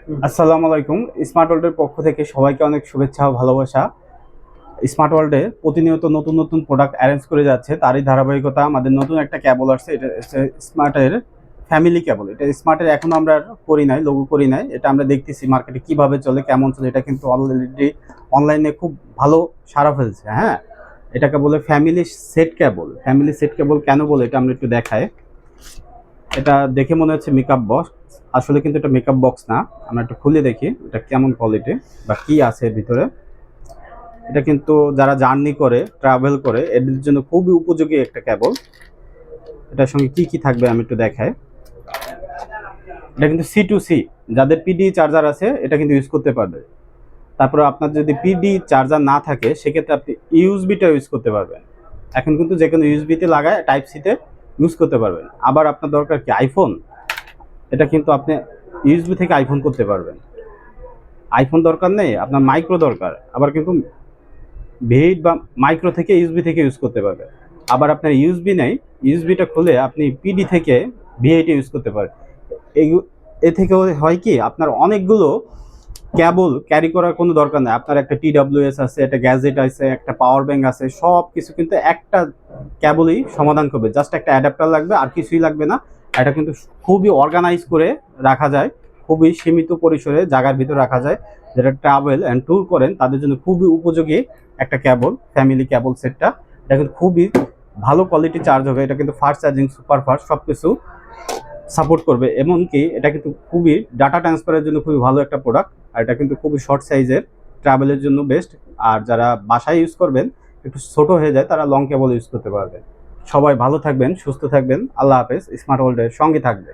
আসসালামু আলাইকুম। স্মার্ট ওয়ার্ল্ডের পক্ষ থেকে সবাইকে অনেক শুভেচ্ছা ও ভালোবাসা। স্মার্ট ওয়ার্ল্ডে প্রতিনিয়ত নতুন নতুন প্রোডাক্ট অ্যারেঞ্জ করে যাচ্ছে, তারই ধারাবাহিকতা আমাদের নতুন একটা কেবল আসছে। এটা হচ্ছে স্মার্টের ফ্যামিলি কেবল। এটা স্মার্টের এখনো আমরা করি নাই, লোগো করি নাই। এটা আমরা দেখতেছি মার্কেটে কিভাবে চলে, কেমন চলে। এটা কিন্তু অলরেডি অনলাইনে খুব ভালো সাড়া ফেলছে। হ্যাঁ, এটাকে বলে ফ্যামিলি সেট কেবল। ফ্যামিলি সেট কেবল কেন বলে এটা আমরা একটু দেখাই। এটা দেখে মনে হচ্ছে মেকআপ বক্স, আসলে কিন্তু এটা মেকআপ বক্স না। আমরা একটু খুলে দেখি এটা কেমন কোয়ালিটি বা কি আছে এর ভিতরে। এটা কিন্তু যারা জার্নি করে, ট্রাভেল করে, এদের জন্য খুবই উপযোগী একটা কেবল। এটার সঙ্গে কি কি থাকবে আমি একটু দেখাই। এটা কিন্তু C2C, যাদের পিডি চার্জার আছে এটা কিন্তু ইউজ করতে পারবে। তারপরে আপনার যদি পিডি চার্জার না থাকে সেক্ষেত্রে আপনি ইউএসবিটা ইউজ করতে পারবেন। এখন কিন্তু যে কোনো ইউএসবিতে লাগায় টাইপ সিতে ইউজ করতে পারবেন। আবার আপনার দরকার কি আইফোন, এটা কিন্তু আপনি ইউএসবি থেকে আইফোন করতে পারবেন। আইফোন দরকার নেই, আপনার মাইক্রো দরকার, আবার কিন্তু ভিড বা মাইক্রো থেকে ইউএসবি থেকে ইউজ করতে পারবেন। আবার আপনার ইউএসবি নেই, ইউএসবিটা খুলে আপনি পিডি থেকে ভিআইটি ইউজ করতে পারেন। এই এ থেকে হয় কি, আপনার অনেকগুলো কেবল ক্যারি করার কোনো দরকার নেই। আপনার একটা TWS আছে, একটা গ্যাজেট আছে, একটা পাওয়ার ব্যাংক আছে, সব কিছু কিন্তু একটা কেবলই সমাধান করবে। জাস্ট একটা অ্যাডাপ্টার লাগবে, আর কিছুই লাগবে না। এটা কিন্তু খুবই অর্গানাইজ করে রাখা যায়, খুবই সীমিত পরিসরে জায়গার ভিতর রাখা যায়। যারা ট্রাভেল অ্যান্ড ট্যুর করেন তাদের জন্য খুবই উপযোগী একটা কেবল, ফ্যামিলি কেবল সেটটা। এটা কিন্তু খুবই ভালো কোয়ালিটি চার্জ হবে। এটা কিন্তু ফাস্ট চার্জিং, সুপার ফাস্ট সব কিছু সাপোর্ট করবে। এমনকি এটা কিন্তু খুবই ডাটা ট্রান্সফারের জন্য খুবই ভালো একটা প্রোডাক্ট। আর এটা কিন্তু খুবই শর্ট সাইজের, ট্রাভেলের জন্য বেস্ট। আর যারা বাসায় ইউজ করবেন, একটু ছোট হয়ে যায়, তারা লং কেবল ইউজ করতে পারবেন। সবাই ভালো থাকবেন, সুস্থ থাকবেন। আল্লাহ হাফেজ। স্মার্ট ওয়ার্ল্ডের সঙ্গে থাকবে।